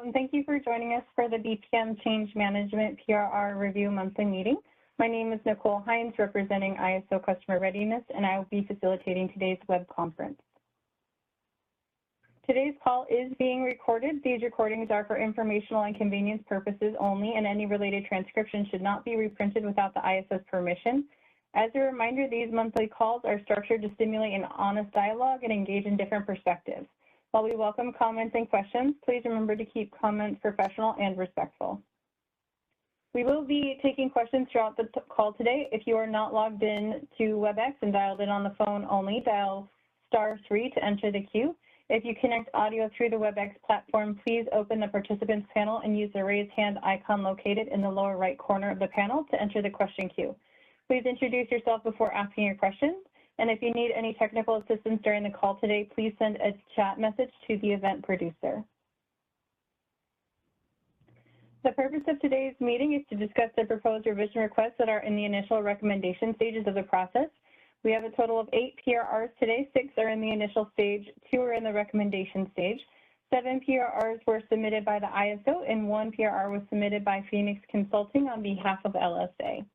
and thank you for joining us for the BPM Change Management PRR Review Monthly Meeting. My name is Nicole Hines, representing ISO Customer Readiness, and I will be facilitating today's web conference. Today's call is being recorded. These recordings are for informational and convenience purposes only, and any related transcription should not be reprinted without the ISO's permission. As a reminder, these monthly calls are structured to stimulate an honest dialogue and engage in different perspectives. While we welcome comments and questions, please remember to keep comments professional and respectful. We will be taking questions throughout the call today. If you are not logged in to WebEx and dialed in on the phone only, dial *3 to enter the queue. If you connect audio through the WebEx platform, please open the participants panel and use the raise hand icon located in the lower right corner of the panel to enter the question queue. Please introduce yourself before asking your question. And if you need any technical assistance during the call today, please send a chat message to the event producer. The purpose of today's meeting is to discuss the proposed revision requests that are in the initial recommendation stages of the process. We have a total of 8 PRRs today. 6 are in the initial stage, 2 are in the recommendation stage. 7 PRRs were submitted by the ISO, and 1 PRR was submitted by Phoenix Consulting on behalf of LSA.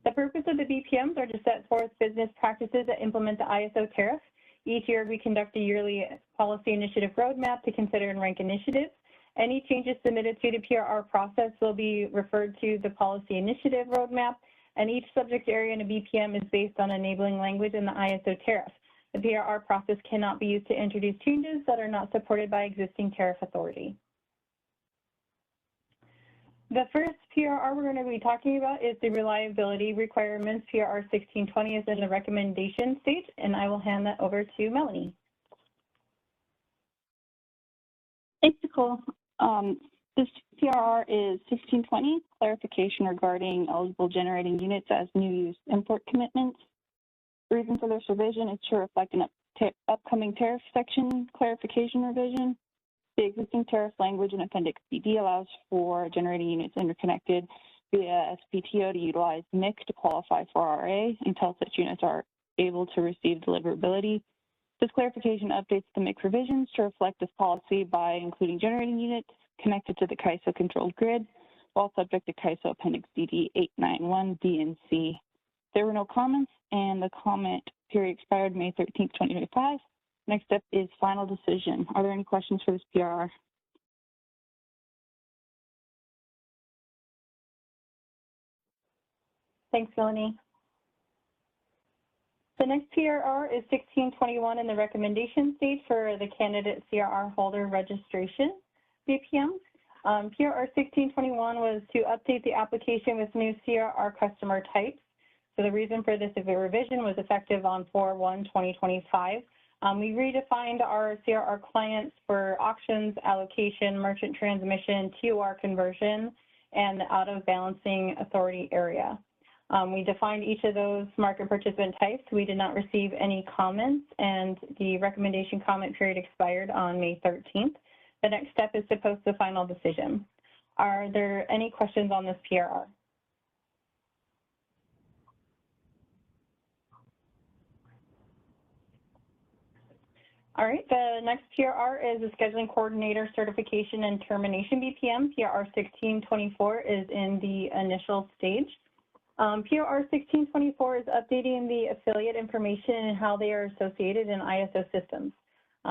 The purpose of the BPMs are to set forth business practices that implement the ISO tariff. Each year, we conduct a yearly policy initiative roadmap to consider and rank initiatives. Any changes submitted to the PRR process will be referred to the policy initiative roadmap, and each subject area in a BPM is based on enabling language in the ISO tariff. The PRR process cannot be used to introduce changes that are not supported by existing tariff authority. The first PRR we're going to be talking about is the reliability requirements. PRR 1620 is in the recommendation stage, and I will hand that over to Melanie. Thanks, Nicole. This PRR is 1620, clarification regarding eligible generating units as new use import commitments. The reason for this revision is to reflect an upcoming tariff section clarification revision. The existing tariff language in Appendix BD allows for generating units interconnected via SPTO to utilize MIC to qualify for RA until such units are able to receive deliverability. This clarification updates the MIC revisions to reflect this policy by including generating units connected to the CAISO controlled grid, while subject to CAISO Appendix DD 891D and C. There were no comments, and the comment period expired May 13th, 2025. Next step is final decision. Are there any questions for this PRR? Thanks, Melanie. The next PRR is 1621 in the recommendation stage for the candidate CRR holder registration BPM. PRR 1621 was to update the application with new CRR customer types. So the reason for this revision was effective on 4/1/2025. We redefined our CRR clients for auctions, allocation, merchant transmission, TOR conversion, and the out-of-balancing authority area. We defined each of those market participant types. We did not receive any comments, and the recommendation comment period expired on May 13th. The next step is to post the final decision. Are there any questions on this PRR? All right, the next PRR is the Scheduling Coordinator Certification and Termination BPM. PRR 1624 is in the initial stage. PRR 1624 is updating the affiliate information and how they are associated in ISO systems.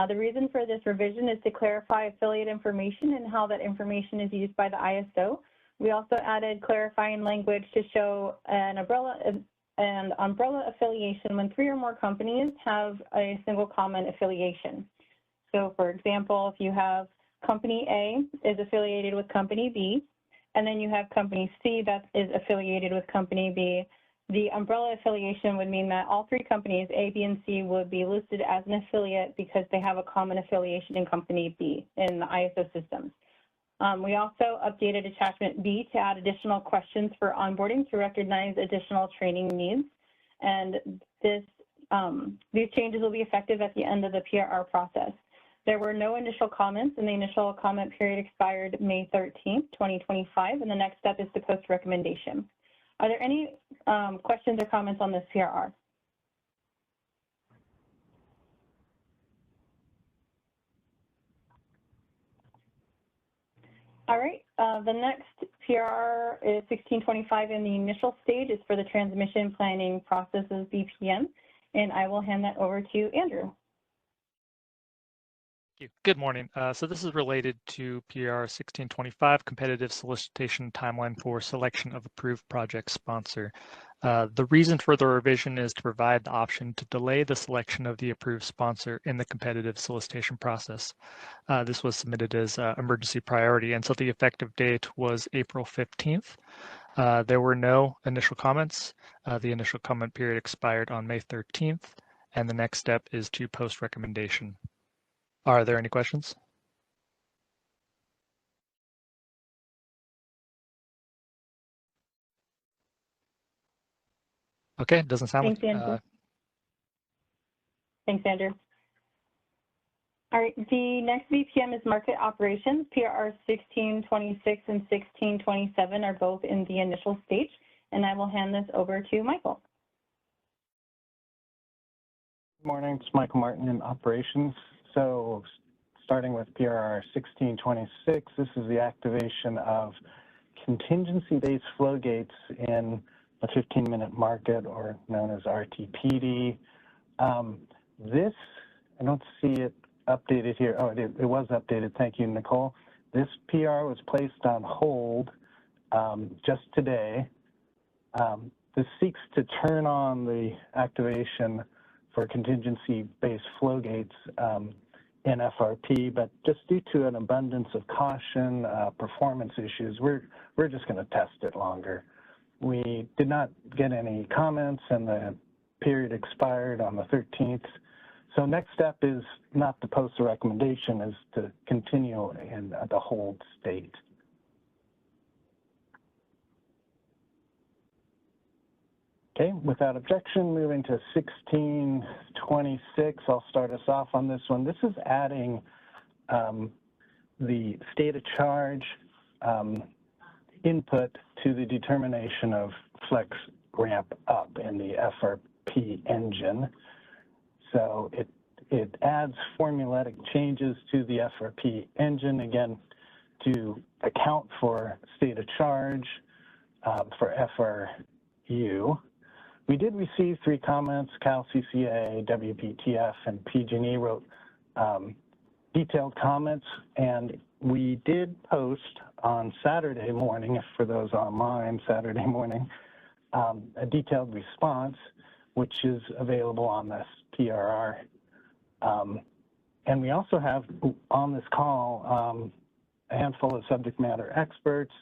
The reason for this revision is to clarify affiliate information and how that information is used by the ISO. We also added clarifying language to show an umbrella affiliation when 3 or more companies have a single common affiliation. So for example, if you have company A is affiliated with company B, and then you have company C that is affiliated with company B, the umbrella affiliation would mean that all 3 companies, A, B, and C, would be listed as an affiliate because they have a common affiliation in company B in the ISO systems. We also updated attachment B to add additional questions for onboarding to recognize additional training needs. And these changes will be effective at the end of the PRR process. There were no initial comments, and the initial comment period expired May 13th, 2025, and the next step is to post recommendation. Are there any questions or comments on this PRR? All right, the next PRR is 1625 in the initial stage. Is for the transmission planning processes BPM, and I will hand that over to Andrew. Thank you. Good morning. So this is related to PR 1625, competitive solicitation timeline for selection of approved project sponsor. The reason for the revision is to provide the option to delay the selection of the approved sponsor in the competitive solicitation process. This was submitted as emergency priority, and so the effective date was April 15th. There were no initial comments. The initial comment period expired on May 13th, and the next step is to post recommendation. Are there any questions? Okay, doesn't sound Thanks, like Andrew. Thanks, Andrew. All right, the next BPM is market operations. PRR 1626 and 1627 are both in the initial stage, and I will hand this over to Michael. Good morning, it's Michael Martin in operations. So starting with PRR 1626, this is the activation of contingency-based flow gates in a 15-minute market, or known as RTPD. This, I don't see it updated here. Oh, it was updated. Thank you, Nicole. This PR was placed on hold just today. This seeks to turn on the activation for contingency-based flow gates in FRP, but just due to an abundance of caution, performance issues, we're just going to test it longer. We did not get any comments, and the period expired on the 13th. So next step is not to post a recommendation, is to continue in the hold state. Okay, without objection, moving to 1626, I'll start us off on this one. This is adding the state of charge input to the determination of flex ramp up in the FRP engine. So it adds formulatic changes to the FRP engine, again, to account for state of charge for FRU. We did receive 3 comments. Cal CCA, WPTF, and PG&E wrote detailed comments, and we did post on Saturday morning, for those online, Saturday morning, a detailed response, which is available on this PRR. And we also have on this call a handful of subject matter experts,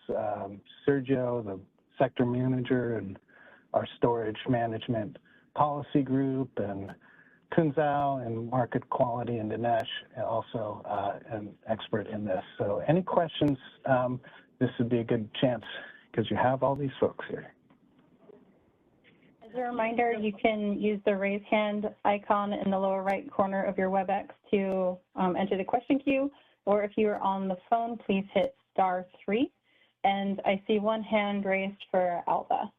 Sergio, the sector manager, and our storage management policy group, and Kunzao and market quality, and Dinesh, also an expert in this. So any questions, this would be a good chance because you have all these folks here. As a reminder, you can use the raise hand icon in the lower right corner of your WebEx to enter the question queue, or if you are on the phone, please hit *3. And I see one hand raised for Alva.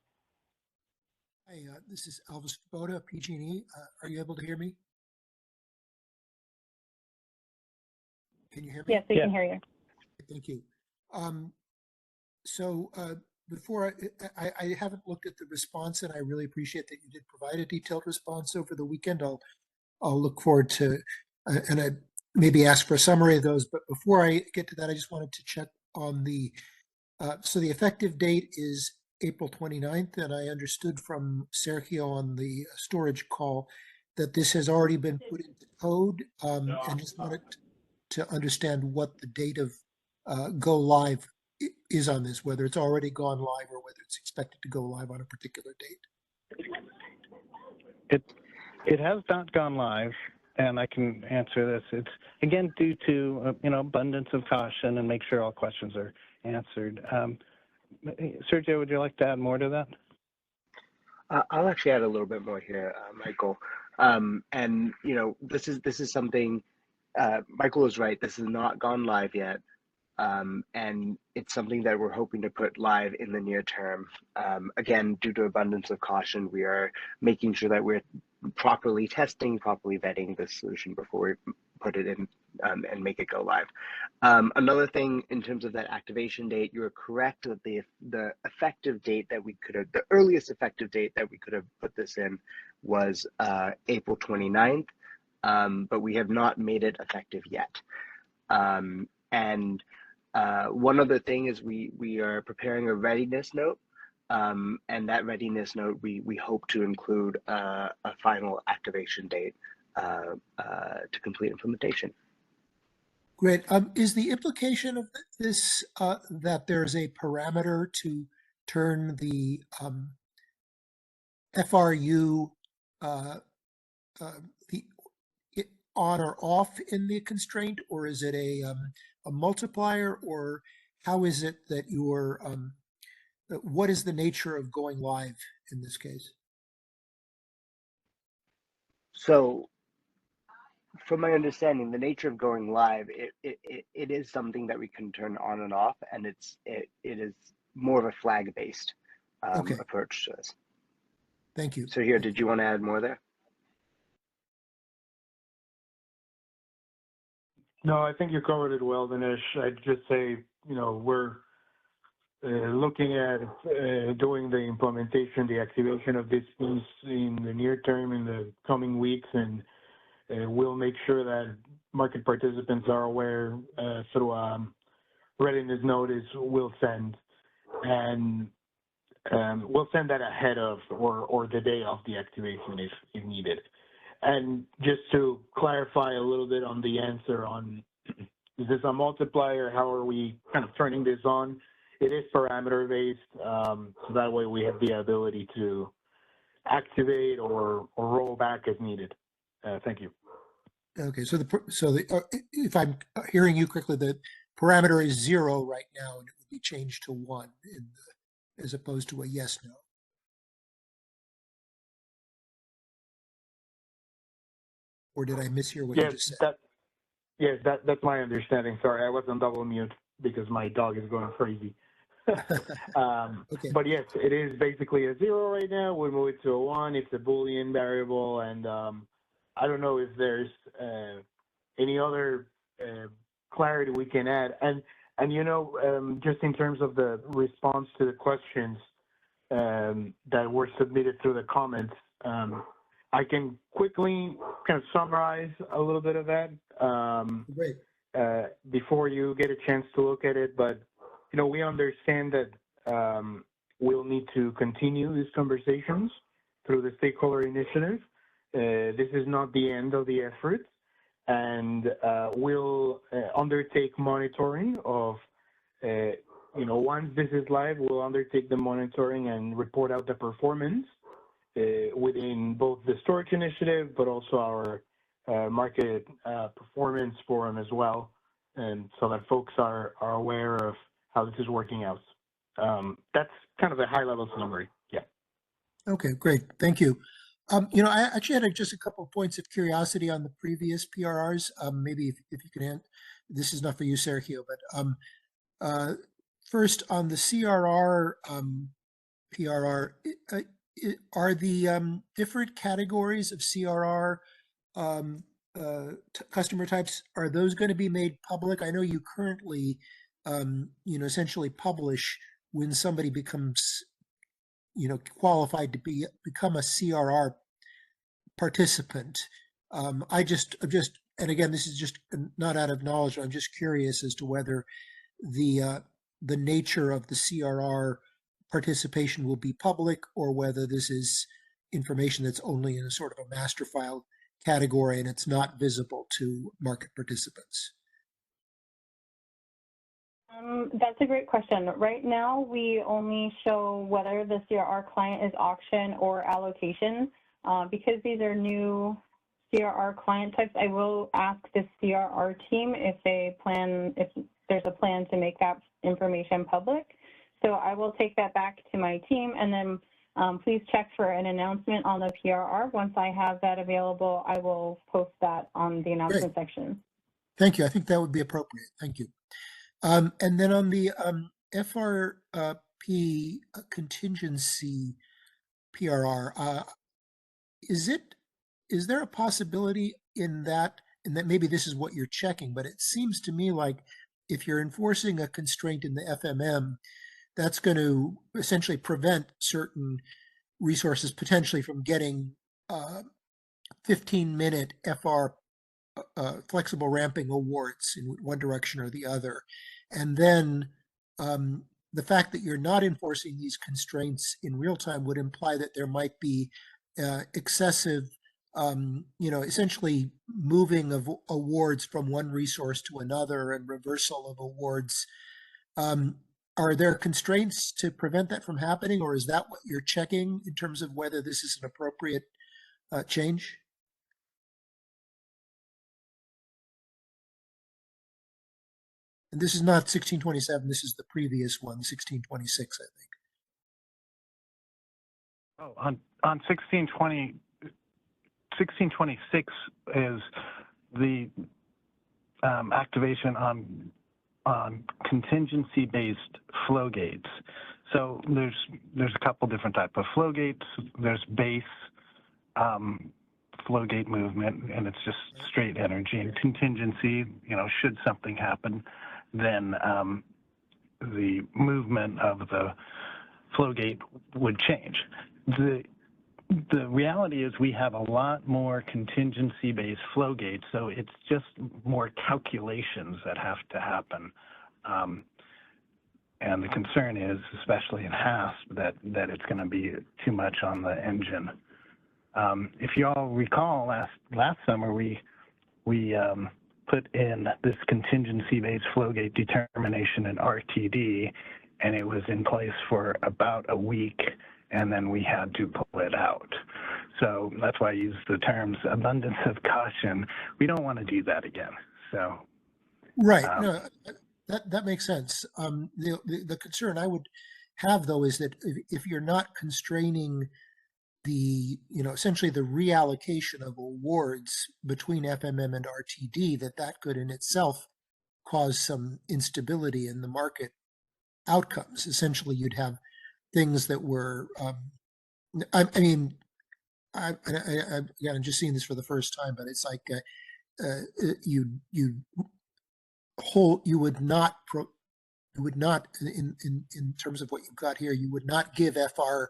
Hi, this is Elvis Kubota, PG&E. Are you able to hear me? Can you hear me? Yes, we can hear you. Thank you. Before I haven't looked at the response, and I really appreciate that you did provide a detailed response over the weekend. I'll look forward to, and I maybe ask for a summary of those. But before I get to that, I just wanted to check on the, so the effective date is April 29th, and I understood from Sergio on the storage call that this has already been put into code, and just wanted to understand what the date of go live is on this, whether it's already gone live or whether it's expected to go live on a particular date. It has not gone live, and I can answer this. It's again due to abundance of caution and make sure all questions are answered. Sergio, would you like to add more to that? I'll actually add a little bit more here, Michael. And this is something. Michael is right. This has not gone live yet. And it's something that we're hoping to put live in the near term. Again, due to abundance of caution, we are making sure that we're properly testing, properly vetting this solution before we put it in and make it go live. Another thing in terms of that activation date, you are correct that the effective date that we could have, the earliest effective date that we could have put this in was April 29th, but we have not made it effective yet. And one other thing is we are preparing a readiness note, and that readiness note we hope to include a final activation date to complete implementation. Great. Is the implication of this that there's a parameter to turn the FRU on or off in the constraint, or is it a multiplier, or how is it that you're what is the nature of going live in this case? So, from my understanding, the nature of going live, it is something that we can turn on and off, and it is more of a flag-based Okay. approach to this. Thank you. So here, did you want to add more there? No, I think you covered it well, Dinesh. I'd just say, we're looking at doing the implementation, the activation of this piece in the near term, in the coming weeks, and we'll make sure that market participants are aware through readiness notice we'll send, and we'll send that ahead of or the day of the activation if needed. And just to clarify a little bit on the answer on, is this a multiplier? How are we kind of turning this on? It is parameter based, so that way we have the ability to activate or roll back as needed. Thank you. Okay, so if I'm hearing you correctly, the parameter is 0 right now, and it would be changed to 1 as opposed to a yes/no. Or did I mishear what you just said? That's my understanding. Sorry, I was on double mute because my dog is going crazy. Okay. But yes, it is basically a 0 right now. We move it to a 1. It's a Boolean variable, and I don't know if there's any other clarity we can add. And just in terms of the response to the questions that were submitted through the comments, I can quickly kind of summarize a little bit of that Great. before you get a chance to look at it. But, we understand that we'll need to continue these conversations through the stakeholder initiative. This is not the end of the effort, and we'll undertake monitoring of, once this is live, we'll undertake the monitoring and report out the performance within both the storage initiative, but also our market performance forum as well, and so that folks are aware of how this is working out. That's kind of a high-level summary. Yeah. Okay, great. Thank you. I actually had just a couple of points of curiosity on the previous PRRs. Maybe if you can, this is not for you, Sergio, but first on the CRR PRR, are the different categories of CRR customer types, are those going to be made public? I know you currently, essentially publish when somebody becomes qualified to become a CRR participant. And again, this is just not out of knowledge. I'm just curious as to whether the nature of the CRR participation will be public, or whether this is information that's only in a sort of a master file category and it's not visible to market participants. That's a great question. Right now, we only show whether the CRR client is auction or allocation. Because these are new CRR client types, I will ask the CRR team if there's a plan to make that information public. So I will take that back to my team, and then please check for an announcement on the PRR. Once I have that available, I will post that on the announcement section. Thank you. I think that would be appropriate. Thank you. And then on the FRP contingency PRR, is there a possibility in that and that maybe this is what you're checking, but it seems to me like if you're enforcing a constraint in the FMM, that's going to essentially prevent certain resources potentially from getting 15-minute FR flexible ramping awards in one direction or the other. And then the fact that you're not enforcing these constraints in real time would imply that there might be excessive, essentially moving of awards from one resource to another and reversal of awards. Are there constraints to prevent that from happening, or is that what you're checking in terms of whether this is an appropriate change? And this is not 1627, this is the previous one, 1626, I think. Oh, on 1626 is the activation on contingency-based flow gates. So there's a couple different types of flow gates. There's base flow gate movement, and it's just straight energy. And contingency, should something happen, then the movement of the flow gate would change. The reality is we have a lot more contingency-based flow gates, so it's just more calculations that have to happen. And the concern is, especially in HASP, that it's going to be too much on the engine. If you all recall, last summer we put in this contingency-based flow gate determination in RTD, and it was in place for about a week, and then we had to pull it out. So that's why I use the terms abundance of caution. We don't want to do that again. So, right. No, that makes sense. The concern I would have, though, is that if you're not constraining the, essentially the reallocation of awards between FMM and RTD, that could in itself cause some instability in the market outcomes. Essentially, you'd have things that were, again, I'm just seeing this for the first time, but it's like you would not in terms of what you've got here, you would not give FR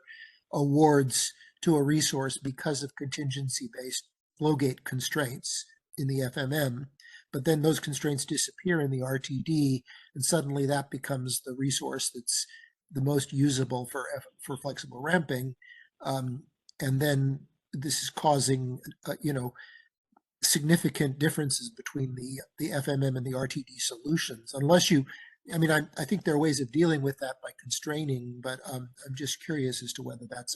awards to a resource because of contingency-based flow gate constraints in the FMM, but then those constraints disappear in the RTD, and suddenly that becomes the resource that's the most usable for flexible ramping, and then this is causing significant differences between the FMM and the RTD solutions. Unless you, I think there are ways of dealing with that by constraining, but I'm just curious as to whether that's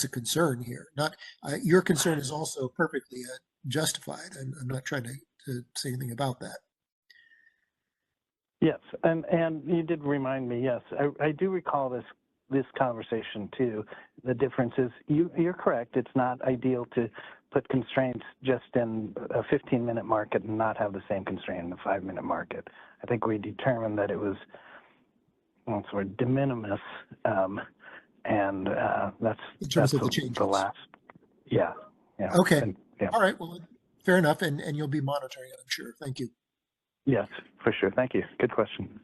a concern here. Not your concern is also perfectly justified. I'm not trying to say anything about that. Yes, and you did remind me. Yes, I do recall this conversation too. The difference is you're correct. It's not ideal to put constraints just in a 15-minute market and not have the same constraint in the 5-minute market. I think we determined that it was sort of de minimis, and that's in terms of the changes. The last. Yeah. Okay. And, yeah. All right. Well, fair enough. And you'll be monitoring it, I'm sure. Thank you. Yes, for sure. Thank you. Good question.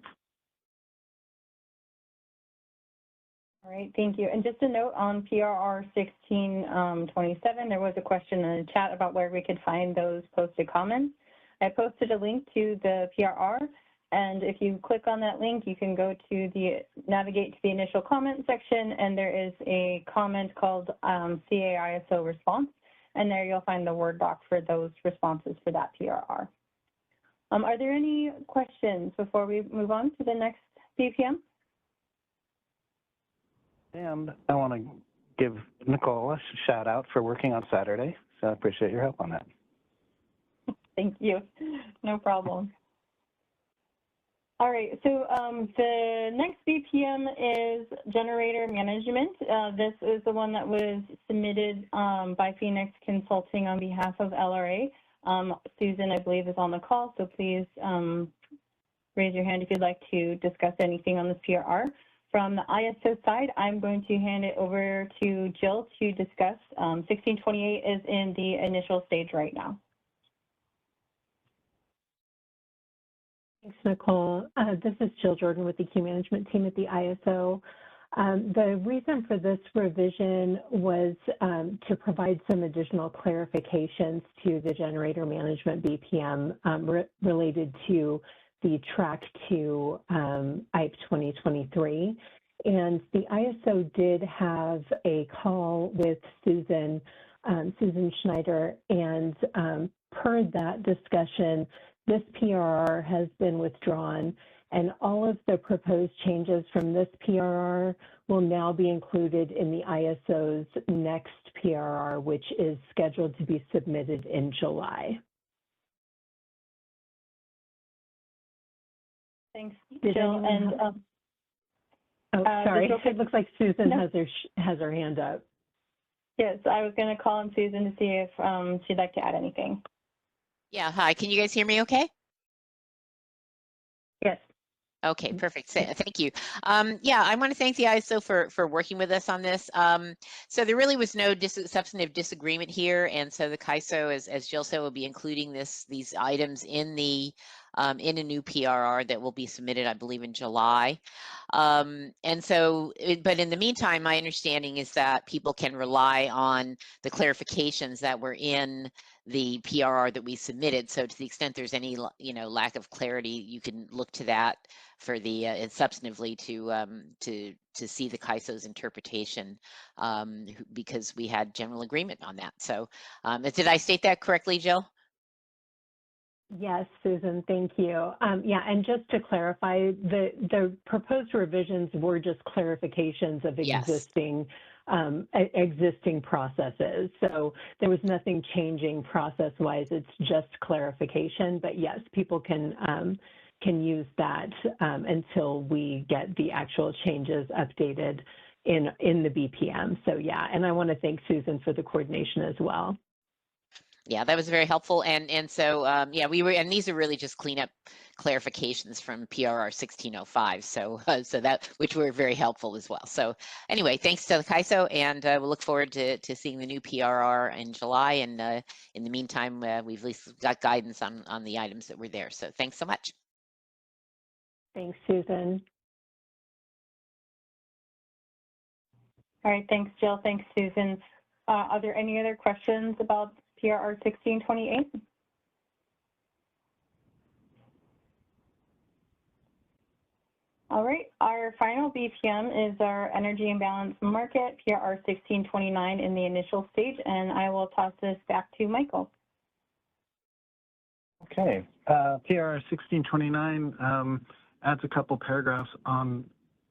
All right, thank you. And just a note on PRR 1627, there was a question in the chat about where we could find those posted comments. I posted a link to the PRR, and if you click on that link, you can go to navigate to the initial comment section, and there is a comment called CAISO response, and there you'll find the Word doc for those responses for that PRR. Are there any questions before we move on to the next BPM? And I want to give Nicole a shout out for working on Saturday. So I appreciate your help on that. Thank you. No problem. All right, so the next BPM is generator management. This is the one that was submitted by Phoenix Consulting on behalf of LRA. Susan, I believe, is on the call, so please raise your hand if you'd like to discuss anything on this PRR. From the ISO side, I'm going to hand it over to Jill to discuss. 1628 is in the initial stage right now. Thanks, Nicole. This is Jill Jordan with the Queue Management Team at the ISO. The reason for this revision was to provide some additional clarifications to the generator management BPM related to the Track 2 IPE 2023. And the ISO did have a call with Susan Schneider, and per that discussion, this PRR has been withdrawn, and all of the proposed changes from this PRR will now be included in the ISO's next PRR, which is scheduled to be submitted in July. Thanks, Jill. And sorry, it looks like Susan has her hand up. Yes, I was going to call on Susan to see if she'd like to add anything. Yeah, hi. Can you guys hear me okay? Yes. Okay, perfect. Thank you. Yeah, I want to thank the ISO for working with us on this. So there really was no substantive disagreement here, and so the CAISO, as Jill said, will be including these items in a new PRR that will be submitted, I believe, in July. And so, but in the meantime, my understanding is that people can rely on the clarifications that were in the PRR that we submitted. So to the extent there's any, lack of clarity, you can look to that for the substantively to see the CAISO's interpretation, because we had general agreement on that. So did I state that correctly, Jill? Yes, Susan, thank you. Yeah, and just to clarify, the proposed revisions were just clarifications of existing existing processes. So there was nothing changing process-wise. It's just clarification. But yes, people can use that until we get the actual changes updated in the BPM. So yeah, and I want to thank Susan for the coordination as well. Yeah, that was very helpful. And so, yeah, and these are really just cleanup clarifications from PRR 1605. So, which were very helpful as well. So anyway, thanks to the CAISO, and we'll look forward to seeing the new PRR in July. And in the meantime, we've at least got guidance on the items that were there. So thanks so much. Thanks, Susan. All right, thanks, Jill. Thanks, Susan. Are there any other questions about PRR 1628? All right, our final BPM is our Energy Imbalance Market, PRR 1629 in the initial stage, and I will toss this back to Michael. Okay, PRR 1629 adds a couple paragraphs on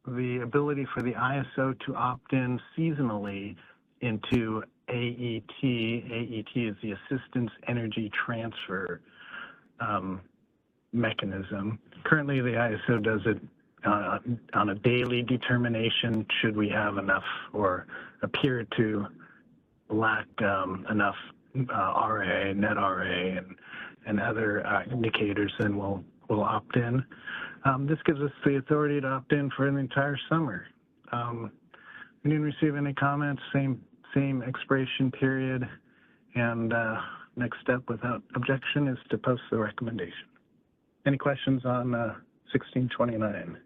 the ability for the ISO to opt in seasonally into AET. AET is the Assistance Energy Transfer mechanism. Currently, the ISO does it on a daily determination should we have enough or appear to lack enough RA, net RA, and other indicators, then we'll opt in. This gives us the authority to opt in for an entire summer. We didn't receive any comments, same expiration period, and next step without objection is to post the recommendation. Any questions on 1629?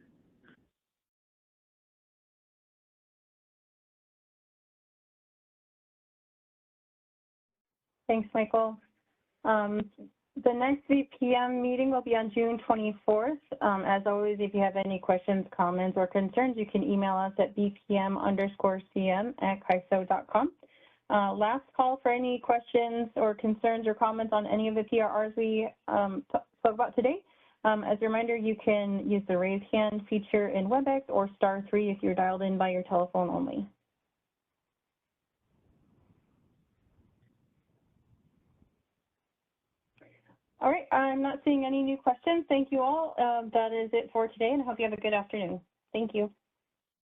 Thanks, Michael. The next BPM meeting will be on June 24th. As always, if you have any questions, comments, or concerns, you can email us at bpm_cm@caiso.com. Last call for any questions or concerns or comments on any of the PRRs we spoke about today. As a reminder, you can use the raise hand feature in WebEx or *3 if you're dialed in by your telephone only. All right, I'm not seeing any new questions. Thank you all. That is it for today, and I hope you have a good afternoon. Thank you.